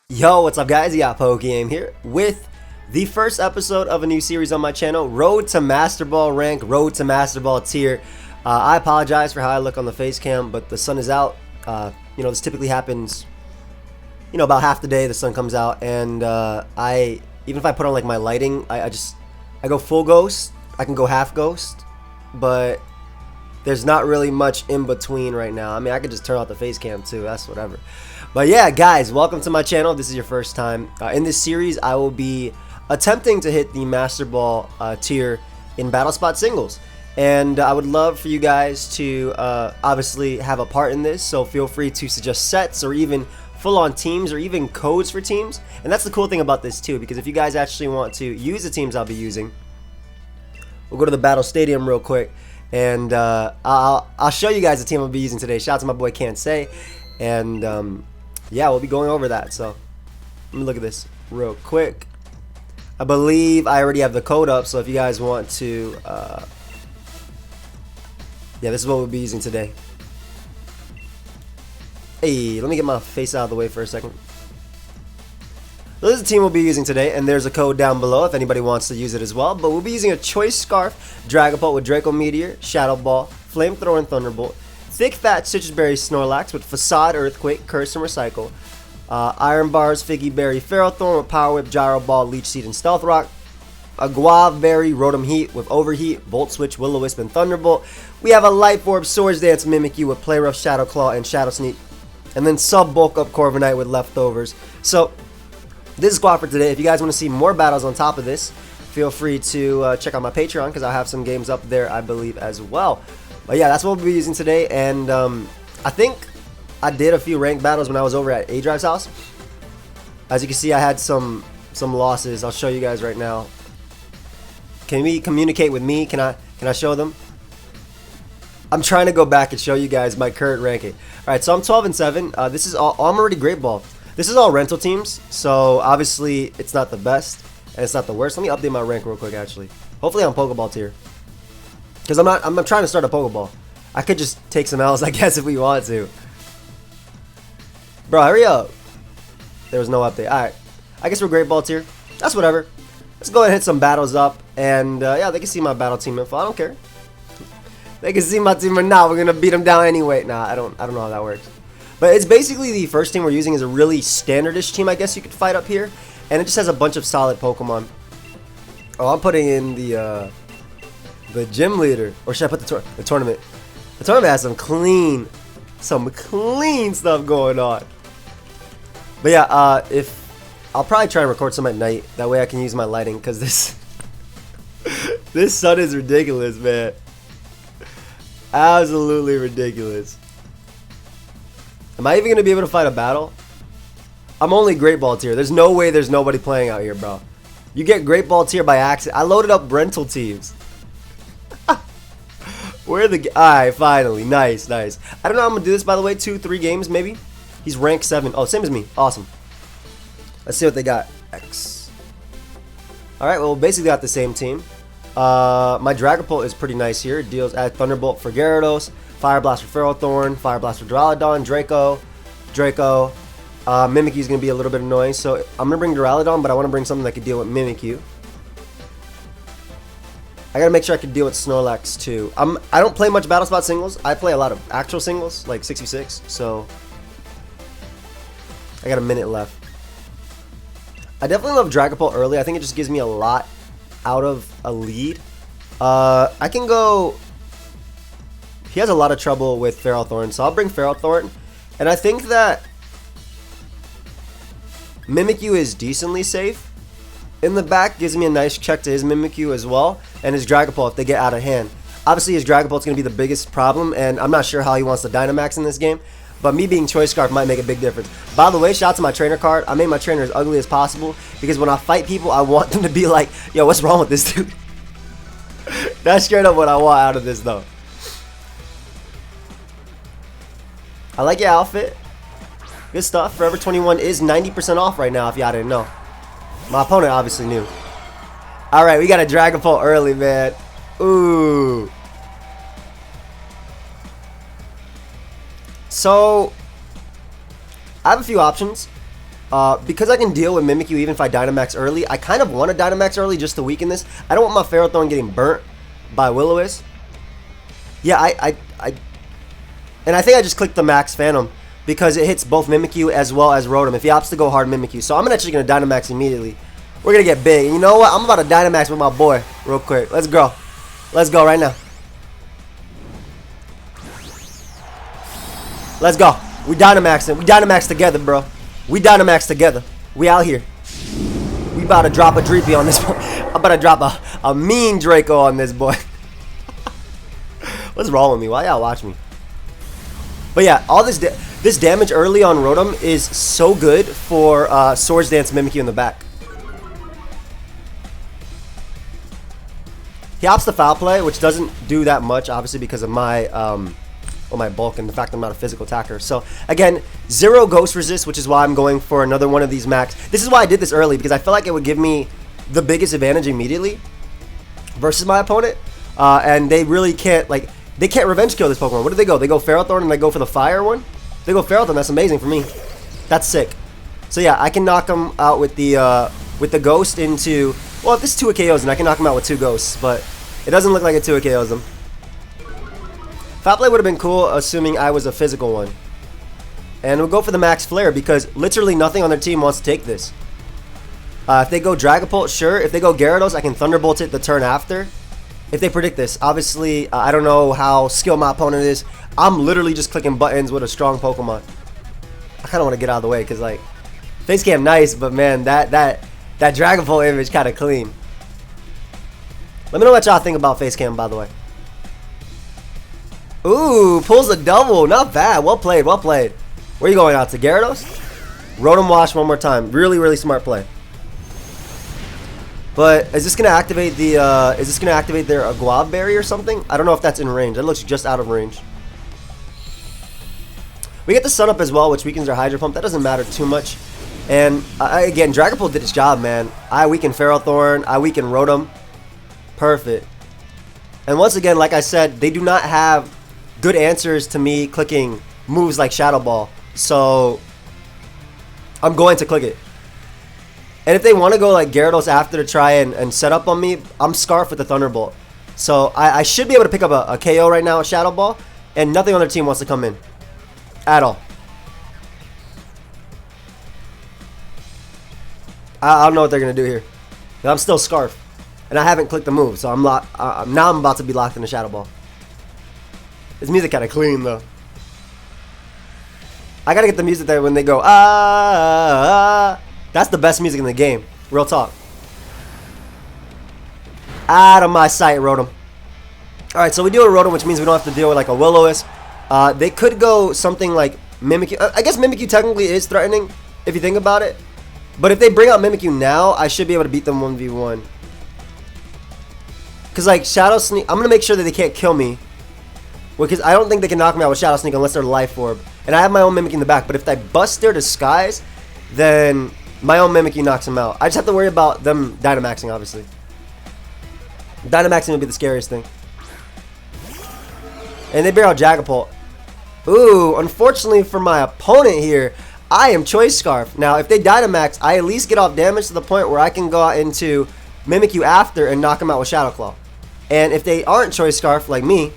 Yo, what's up guys? Yeah, pokeaim here with the first episode of a new series on my channel, Road to Master Ball rank, Road to Master Ball tier. I apologize for how I look on the face cam, but the sun is out. This typically happens, about half the day the sun comes out, and even if I put on like my lighting, I go full ghost. I can go half ghost, but there's not really much in between right now. I mean, I could just turn off the face cam too. That's whatever. But yeah, guys, welcome to my channel. This is your first time. In this series, I will be attempting to hit the Master Ball tier in Battle Spot singles. And I would love for you guys to obviously have a part in this. So feel free to suggest sets or even full-on teams or even codes for teams. And that's the cool thing about this too, because if you guys actually want to use the teams I'll be using, we'll go to the Battle Stadium real quick. And I'll show you guys the team I'll be using today. Shout out to my boy Can't Say. And yeah, we'll be going over that. So let me look at this real quick. I believe I already have the code up, so if you guys want to yeah, this is what we'll be using today. Hey, let me get my face out of the way for a second. So this is the team we'll be using today, and there's a code down below if anybody wants to use it as well. But we'll be using a Choice Scarf, Dragapult with Draco Meteor, Shadow Ball, Flamethrower and Thunderbolt, Thick Fat Citrus Berry Snorlax with Facade Earthquake, Curse and Recycle, Iron Bars, Figgy Berry, Ferrothorn with Power Whip, Gyro Ball, Leech Seed and Stealth Rock, a Guave Berry, Rotom Heat with Overheat, Volt Switch, Will-O-Wisp and Thunderbolt. We have a Life Orb, Swords Dance, Mimikyu with Play Rough, Shadow Claw and Shadow Sneak, and then Sub Bulk Up Corviknight with Leftovers. So this is squad for today. If you guys want to see more battles on top of this, feel free to check out my Patreon because I'll have some games up there, I believe, as well. But yeah, that's what we'll be using today, and I think I did a few ranked battles when I was over at A-Drive's house. As you can see, I had some losses. I'll show you guys right now. Can we communicate with me? Can I show them? I'm trying to go back and show you guys my current ranking. All right, so I'm 12-7. This is all. I'm already Great Ball. This is all rental teams, so obviously it's not the best and it's not the worst. Let me update my rank real quick. Actually, hopefully I'm Pokeball tier. Because I'm trying to start a Pokeball. I could just take some L's, I guess, if we want to. Bro, hurry up. There was no update. Alright. I guess we're Great Ball tier. That's whatever. Let's go ahead and hit some battles up. And, yeah, they can see my battle team info. I don't care. They can see my team or not. We're going to beat them down anyway. Nah, I don't know how that works. But it's basically the first team we're using is a really standardish team, I guess you could fight up here. And it just has a bunch of solid Pokemon. Oh, I'm putting in the gym leader, or should I put the tournament? The tournament has some clean stuff going on. But yeah, I'll probably try and record some at night. That way I can use my lighting, because this sun is ridiculous, man. Absolutely ridiculous. Am I even gonna be able to fight a battle? I'm only Great Ball tier. There's no way there's nobody playing out here, bro. You get Great Ball tier by accident. I loaded up rental teams. Where the... Alright, finally. Nice, nice. I don't know how I'm going to do this, by the way. 2-3 games, maybe. He's rank 7. Oh, same as me. Awesome. Let's see what they got. X. Alright, well, basically got the same team. My Dragapult is pretty nice here. It deals at Thunderbolt for Gyarados, Fire Blast for Ferrothorn, Fire Blast for Duraludon, Draco. Mimikyu is going to be a little bit annoying, so I'm going to bring Duraludon, but I want to bring something that can deal with Mimikyu. I gotta make sure I can deal with Snorlax too. I don't play much Battle Spot singles. I play a lot of actual singles, like 6v6. So I got a minute left. I definitely love Dragapult early. I think it just gives me a lot out of a lead. I can go. He has a lot of trouble with Ferrothorn, so I'll bring Ferrothorn. And I think that Mimikyu is decently safe. In the back, gives me a nice check to his Mimikyu as well, and his Dragapult if they get out of hand. Obviously, his Dragapult's going to be the biggest problem, and I'm not sure how he wants to Dynamax in this game, but me being Choice Scarf might make a big difference. By the way, shout out to my trainer card. I made my trainer as ugly as possible, because when I fight people, I want them to be like, yo, what's wrong with this dude? That's straight up what I want out of this, though. I like your outfit. Good stuff. Forever 21 is 90% off right now, if y'all didn't know. My opponent obviously knew. Alright, we got a Dragapult early, man. Ooh. So I have a few options. Because I can deal with Mimikyu even if I Dynamax early, I kind of want to Dynamax early just to weaken this. I don't want my Ferrothorn getting burnt by Will-O-Wisp. Yeah, and I think I just clicked the Max Phantom because it hits both Mimikyu as well as Rotom if he opts to go hard Mimikyu. So I'm actually going to Dynamax immediately. We're going to get big. And you know what? I'm about to Dynamax with my boy real quick. Let's go. Let's go right now. Let's go. We Dynamaxing. We Dynamax together, bro. We Dynamax together. We out here. We about to drop a Dreepy on this boy. I'm about to drop a mean Draco on this boy. What's wrong with me? Why y'all watch me? But yeah, all this this damage early on Rotom is so good for Swords Dance Mimikyu in the back. He opts the Foul Play, which doesn't do that much, obviously, because of my my bulk and the fact that I'm not a physical attacker. So again, 0 Ghost Resist, which is why I'm going for another one of these max. This is why I did this early, because I feel like it would give me the biggest advantage immediately versus my opponent. And they really can't, like, they can't revenge kill this Pokemon. What do they go? They go Ferrothorn and they go for the fire one? They go Ferrothorn. That's amazing for me. That's sick. So yeah, I can knock them out with the Ghost into, well, if this 2 KOs, then I can knock them out with 2 Ghosts, but it doesn't look like it 2 KOs them. Foul Play would have been cool, assuming I was a physical one. And we'll go for the Max Flare, because literally nothing on their team wants to take this. If they go Dragapult, sure. If they go Gyarados, I can Thunderbolt it the turn after. If they predict this. Obviously, I don't know how skilled my opponent is. I'm literally just clicking buttons with a strong Pokemon. I kind of want to get out of the way, because, like, face cam nice, but, man, that Dragapult image kind of clean. Let me know what y'all think about face cam, by the way. Ooh, pulls a double. Not bad. Well played, well played. Where are you going out to? Gyarados? Rotom Wash one more time. Really, really smart play. But is this gonna activate the their Guava Berry or something? I don't know if that's in range. That looks just out of range. We get the Sun Up as well, which weakens our Hydro Pump. That doesn't matter too much. And again, Dragapult did its job, man. I weaken Ferrothorn. I weaken Rotom. Perfect. And once again, like I said, they do not have good answers to me clicking moves like Shadow Ball. So I'm going to click it. And if they want to go like Gyarados after to try and set up on me, I'm Scarf with the Thunderbolt. So I should be able to pick up a KO right now with Shadow Ball. And nothing on their team wants to come in. At all. I don't know what they're going to do here. I'm still Scarf. And I haven't clicked the move, so now I'm about to be locked in the Shadow Ball. This music kind of clean, though. I gotta get the music there when they go, ah. That's the best music in the game. Real talk. Out of my sight, Rotom. Alright, so we do a Rotom, which means we don't have to deal with like a Will-O-Wisp. They could go something like Mimikyu. I guess Mimikyu technically is threatening, if you think about it. But if they bring out Mimikyu now, I should be able to beat them 1v1. Because, like, Shadow Sneak, I'm going to make sure that they can't kill me. Because I don't think they can knock me out with Shadow Sneak unless they're Life Orb. And I have my own Mimikyu in the back. But if I bust their Disguise, then my own Mimikyu knocks them out. I just have to worry about them Dynamaxing, obviously. Dynamaxing would be the scariest thing. And they bear out Dragapult. Ooh, unfortunately for my opponent here, I am Choice Scarf. Now, if they Dynamax, I at least get off damage to the point where I can go out into Mimikyu after and knock them out with Shadow Claw. And if they aren't Choice Scarf like me,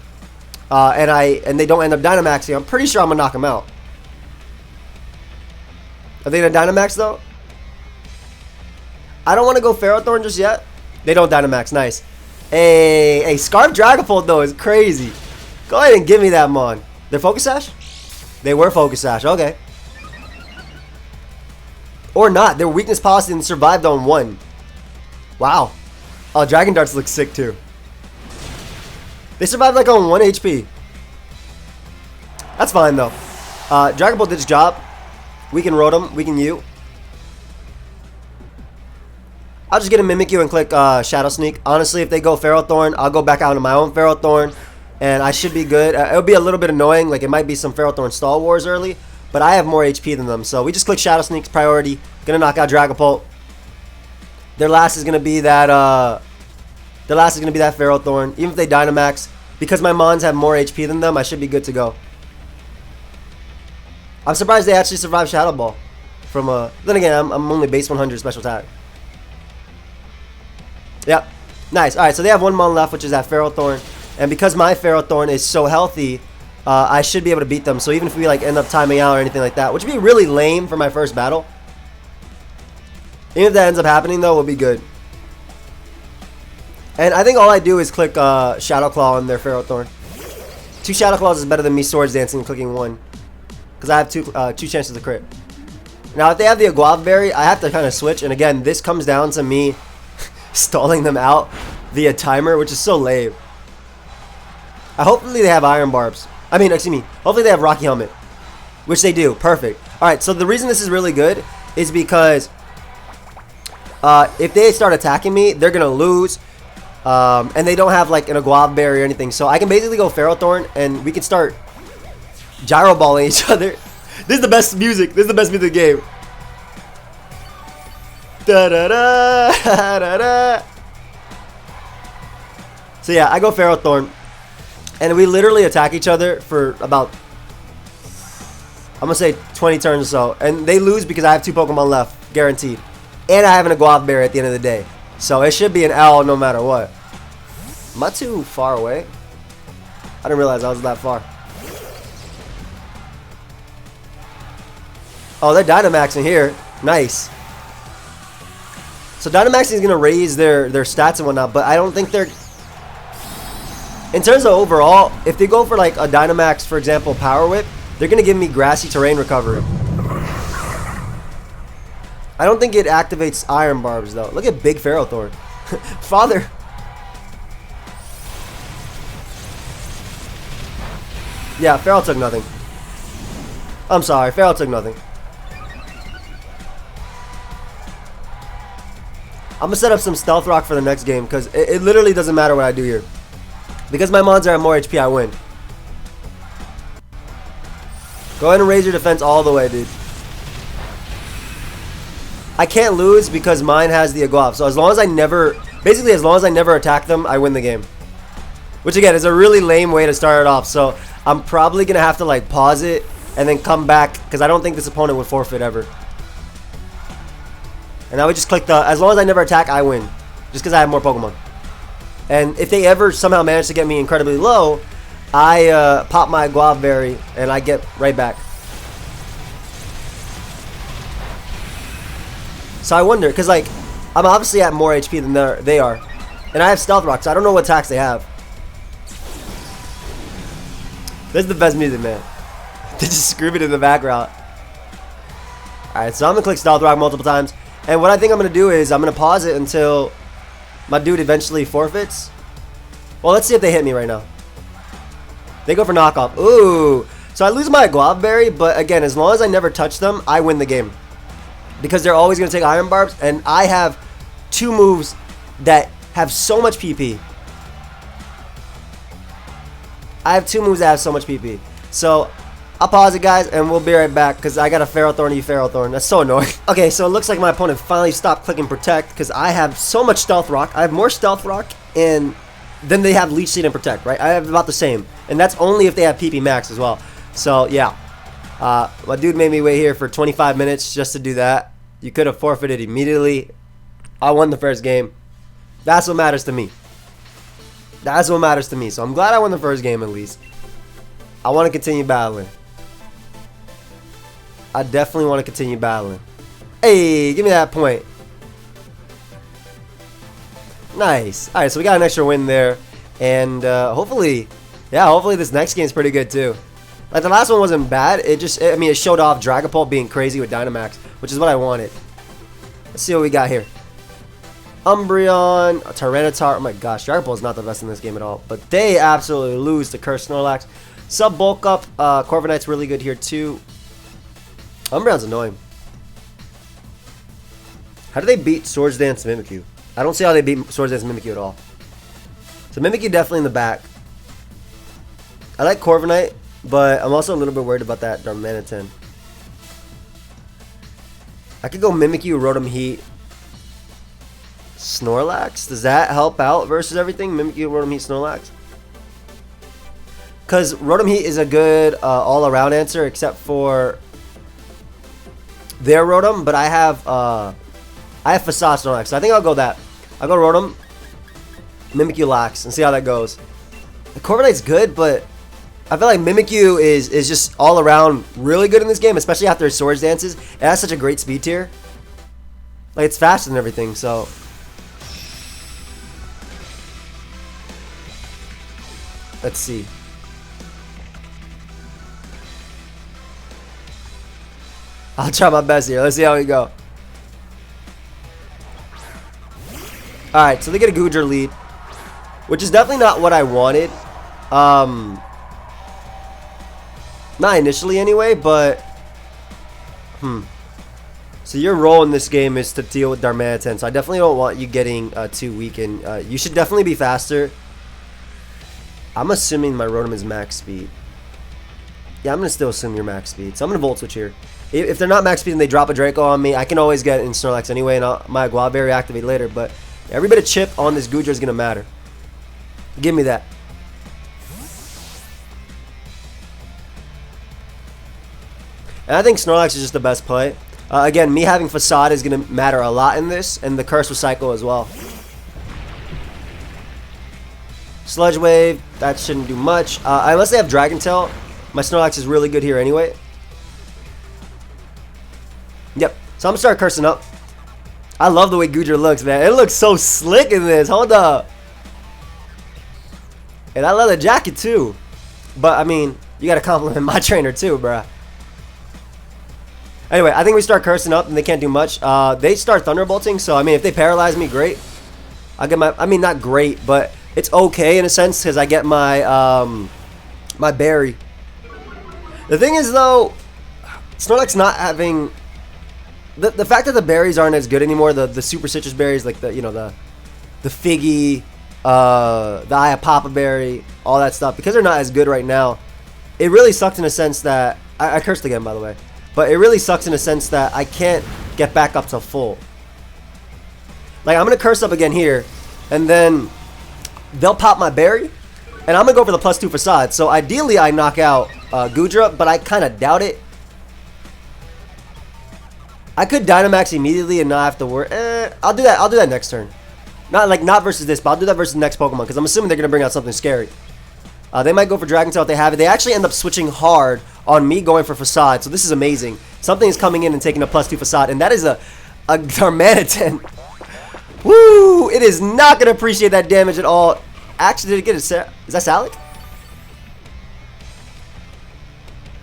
and they don't end up Dynamaxing, I'm pretty sure I'm gonna knock them out. Are they gonna Dynamax though? I don't want to go Ferrothorn just yet. They don't Dynamax. Nice. Hey, Scarf Dragapult though is crazy. Go ahead and give me that, Mon. They're Focus Sash? They were Focus Sash. Okay. Or not. Their weakness policy and survived on 1. Wow. Oh, Dragon Darts look sick too. They survived like on 1 HP. That's fine though. Dragapult did its job. We can Rotom. We can U. I'll just get a Mimikyu and click Shadow Sneak. Honestly, if they go Ferrothorn, I'll go back out into my own Ferrothorn. And I should be good. It'll be a little bit annoying. Like, it might be some Ferrothorn Stall Wars early. But I have more HP than them. So we just click Shadow Sneak's priority. Gonna knock out Dragapult. Their last is gonna be that Ferrothorn. Even if they Dynamax, because my Mons have more HP than them, I should be good to go. I'm surprised they actually survived Shadow Ball. From then again, I'm only base 100 special attack. Yep. Nice. Alright, so they have one mon left, which is that Ferrothorn. And because my Ferrothorn is so healthy, I should be able to beat them. So even if we like end up timing out or anything like that, which would be really lame for my first battle. Even if that ends up happening though, we'll be good. And I think all I do is click Shadow Claw on their Ferrothorn. 2 Shadow Claws is better than me Swords Dancing and clicking 1. Because I have two chances to crit. Now if they have the Aguava Berry, I have to kind of switch. And again, this comes down to me stalling them out via timer, which is so lame. Hopefully they have Iron Barbs. I mean, excuse me. Hopefully they have Rocky Helmet. Which they do. Perfect. Alright, so the reason this is really good is because if they start attacking me, they're going to lose. And they don't have like an Aguava Berry or anything. So I can basically go Ferrothorn and we can start gyro balling each other. This is the best music. This is the best music of the game. Da da da da da. So yeah, I go Ferrothorn. And we literally attack each other for about, I'm going to say 20 turns or so. And they lose because I have 2 Pokemon left. Guaranteed. And I have an Aguava Berry at the end of the day. So it should be an L no matter what. Am I too far away? I didn't realize I was that far. Oh, they're Dynamaxing here. Nice. So Dynamaxing is going to raise their stats and whatnot. But I don't think they're... In terms of overall, if they go for like a Dynamax, for example, Power Whip, they're going to give me Grassy Terrain Recovery. I don't think it activates Iron Barbs, though. Look at Big Ferrothorn. Father. Yeah, Feral took nothing. I'm sorry, Feral took nothing. I'm going to set up some Stealth Rock for the next game, because it literally doesn't matter what I do here. Because my mons are at more HP, I win. Go ahead and raise your defense all the way, dude. I can't lose because mine has the Aguava. So as long as I never... Basically, as long as I never attack them, I win the game. Which, again, is a really lame way to start it off. So I'm probably going to have to, like, pause it and then come back. Because I don't think this opponent would forfeit ever. And I would just click the... As long as I never attack, I win. Just because I have more Pokemon. And if they ever somehow manage to get me incredibly low, I pop my Aguava Berry and I get right back. So I wonder, because like, I'm obviously at more HP than they are. And I have Stealth Rock, so I don't know what attacks they have. This is the best music, man. They're just screaming in the background. Alright, so I'm going to click Stealth Rock multiple times. And what I think I'm going to do is I'm going to pause it until my dude eventually forfeits. Well, let's see if they hit me right now. They go for knockoff. Ooh. So I lose my Aguava Berry, but again, as long as I never touch them, I win the game. Because they're always going to take Iron Barbs, and I have 2 moves that have so much PP. I have 2 moves that have so much PP. So I'll pause it, guys, and we'll be right back because I got a Ferrothorn, you Ferrothorn. That's so annoying. Okay, so it looks like my opponent finally stopped clicking Protect because I have so much Stealth Rock. I have more Stealth Rock, and then they have Leech Seed and Protect, right? I have about the same. And that's only if they have PP Max as well. So, yeah. My dude made me wait here for 25 minutes just to do that. You could have forfeited immediately. I won the first game. That's what matters to me. That's what matters to me. So I'm glad I won the first game at least. I want to continue battling. I definitely want to continue battling. Hey, give me that point. Nice. Alright, so we got an extra win there. And hopefully, yeah, hopefully this next game is pretty good too. Like the last one wasn't bad. It showed off Dragapult being crazy with Dynamax, which is what I wanted. Let's see what we got here. Umbreon, a Tyranitar. Oh my gosh, Dragapult is not the best in this game at all. But they absolutely lose to Curse Snorlax. Sub Bulk Up. Corviknight's really good here too. Umbreon's annoying. How do they beat Swords Dance Mimikyu? I don't see how they beat Swords Dance Mimikyu at all. So Mimikyu definitely in the back. I like Corviknight, but I'm also a little bit worried about that Darmanitan. I could go Mimikyu, Rotom Heat, Snorlax. Does that help out versus everything? Mimikyu, Rotom Heat, Snorlax? Because Rotom Heat is a good all-around answer, except for their Rotom, but I have Facade Snorlax, so I think I'll go that. I'll go Rotom, Mimikyu Lax, and see how that goes. The Corviknight's good, but I feel like Mimikyu is just all around really good in this game, especially after his Swords Dances. It has such a great speed tier. Like, it's faster than everything, so. Let's see. I'll try my best here. Let's see how we go. Alright, so they get a Goodra lead, which is definitely not what I wanted. Not initially anyway, but so your role in this game is to deal with Darmanitan, so I definitely don't want you getting too weak, and you should definitely be faster. I'm assuming my Rotom is max speed. Yeah, I'm gonna still assume you're max speed, so I'm gonna Volt Switch here. If they're not max speed and they drop a Draco on me, I can always get in Snorlax anyway, and my Guaberry activate later, but every bit of chip on this Goodra is gonna matter. Give me that. And I think Snorlax is just the best play. Again, me having Facade is going to matter a lot in this, and the Curse Recycle as well. Sludge Wave, that shouldn't do much. Unless they have Dragon Tail, my Snorlax is really good here anyway. Yep, so I'm going to start cursing up. I love the way Goodra looks, man. It looks so slick in this. Hold up. And I love the jacket too. But, I mean, you got to compliment my trainer too, bruh. Anyway, I think we start cursing up and they can't do much. They start Thunderbolting, so I mean, if they paralyze me, great. I get my, I mean, not great, but it's okay in a sense because I get my my berry. The thing is though, Snorlax not having the fact that the berries aren't as good anymore. The super citrus berries, like the the Figgy, the Iapapa berry, all that stuff, because they're not as good right now. It really sucks in a sense that I cursed again, by the way. But it really sucks in a sense that I can't get back up to full. Like, I'm going to curse up again here, and then they'll pop my berry, and I'm going to go for the +2 Facade. So, ideally, I knock out Goodra, but I kind of doubt it. I could Dynamax immediately and not have to worry. I'll do that. I'll do that next turn. Not versus this, but I'll do that versus the next Pokemon, because I'm assuming they're going to bring out something scary. They might go for Dragon Tail if they have it. They actually end up switching hard on me going for Facade, so this is amazing. Something is coming in and taking a +2 Facade, and that is a Darmanitan. Woo! It is not going to appreciate that damage at all. Actually, did it get a... Is that Salic?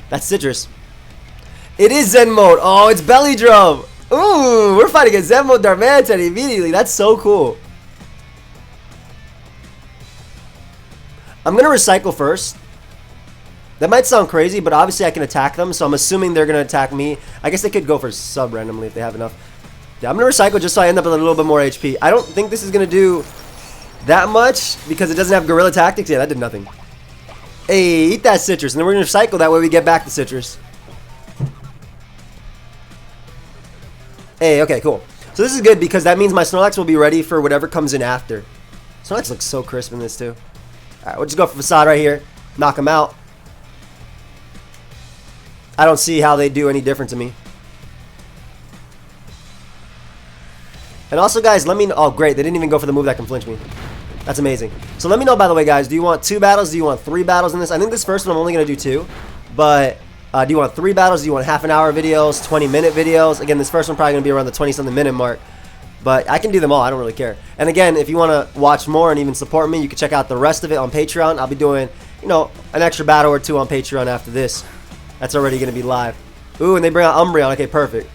That's Citrus. It is Zen Mode. Oh, it's Belly Drum. Ooh, we're fighting a Zen Mode Darmanitan immediately. That's so cool. I'm going to Recycle first. That might sound crazy, but obviously I can attack them, so I'm assuming they're going to attack me. I guess they could go for sub randomly if they have enough. Yeah, I'm going to Recycle just so I end up with a little bit more HP. I don't think this is going to do that much because it doesn't have Guerrilla Tactics. Yeah, that did nothing. Hey, eat that Citrus, and then we're going to Recycle. That way we get back the Citrus. Hey, okay, cool. So this is good because that means my Snorlax will be ready for whatever comes in after. Snorlax looks so crisp in this too. Alright, we'll just go for Facade right here. Knock him out. I don't see how they do any different to me. And also, guys, let me know. Oh, great. They didn't even go for the move that can flinch me. That's amazing. So let me know, by the way, guys. Do you want 2 battles? Do you want 3 battles in this? I think this first one I'm only going to do 2. But do you want 3 battles? Do you want half-an-hour videos? 20-minute videos? Again, this first one probably going to be around the 20-something minute mark. But I can do them all. I don't really care. And again, if you want to watch more and even support me, you can check out the rest of it on Patreon. I'll be doing, you know, an extra battle or 2 on Patreon after this. That's already going to be live. Ooh, and they bring out Umbreon. Okay, perfect.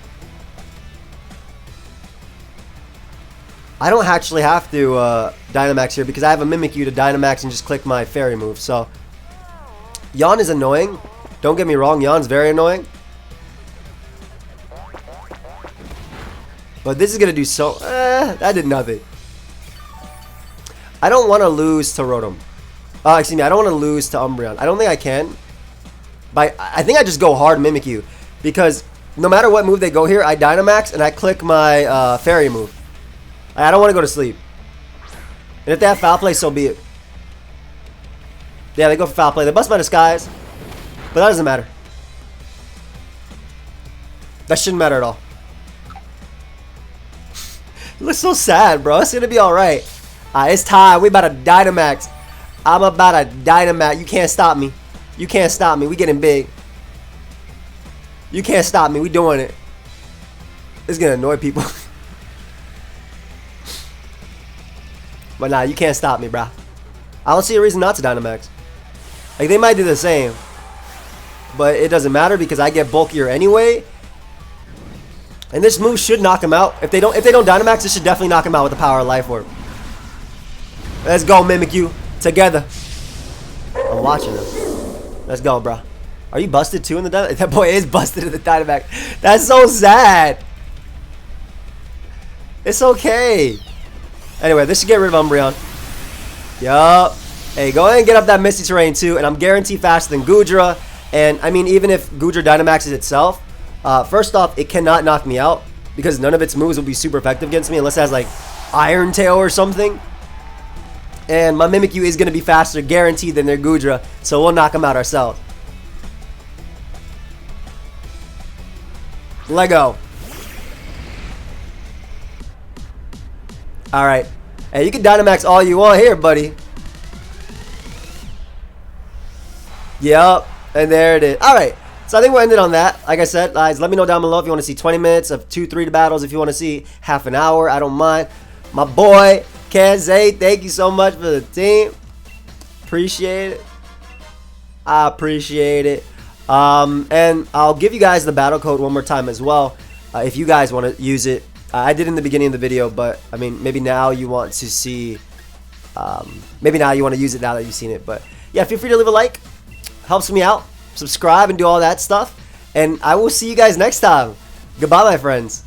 I don't actually have to Dynamax here because I have a Mimikyu to Dynamax and just click my Fairy move. So, Yawn is annoying. Don't get me wrong. Yawn's very annoying. But this is going to do so... that did nothing. I don't want to lose to Rotom. Excuse me. I don't want to lose to Umbreon. I don't think I can. But I think I just go hard Mimikyu. Because no matter what move they go here, I Dynamax and I click my Fairy move. I don't want to go to sleep. And if they have Foul Play, so be it. Yeah, they go for Foul Play. They bust my Disguise. But that doesn't matter. That shouldn't matter at all. You look so sad, bro. It's gonna be alright. It's time. We about to Dynamax. I'm about to Dynamax. You can't stop me. You can't stop me. We getting big. You can't stop me. We doing it. It's gonna annoy people. But nah, you can't stop me, bro. I don't see a reason not to Dynamax. Like, they might do the same. But it doesn't matter because I get bulkier anyway. And this move should knock him out. If they don't Dynamax, this should definitely knock him out with the power of Life Orb. Let's go, Mimikyu. Together. I'm watching him. Let's go, bro. Are you busted too in the Dynamax? That boy is busted in the Dynamax. That's so sad. It's okay. Anyway, this should get rid of Umbreon. Yup. Hey, go ahead and get up that Misty Terrain too. And I'm guaranteed faster than Goodra. And I mean, even if Goodra Dynamaxes itself, first off, it cannot knock me out because none of its moves will be super effective against me unless it has like Iron Tail or something. And my Mimikyu is going to be faster, guaranteed, than their Goodra, so we'll knock them out ourselves. Lego. Alright. Hey, you can Dynamax all you want here, buddy. Yup. And there it is. Alright. So I think we'll end it on that. Like I said, guys, let me know down below if you want to see 20 minutes of 2-3 battles. If you want to see half an hour, I don't mind. My boy, Kenzay, thank you so much for the team. Appreciate it. I appreciate it. And I'll give you guys the battle code one more time as well. If you guys want to use it. I did in the beginning of the video, but I mean, maybe now you want to see, maybe now you want to use it now that you've seen it. But yeah, feel free to leave a like. Helps me out. Subscribe and do all that stuff. And I will see you guys next time. Goodbye, my friends.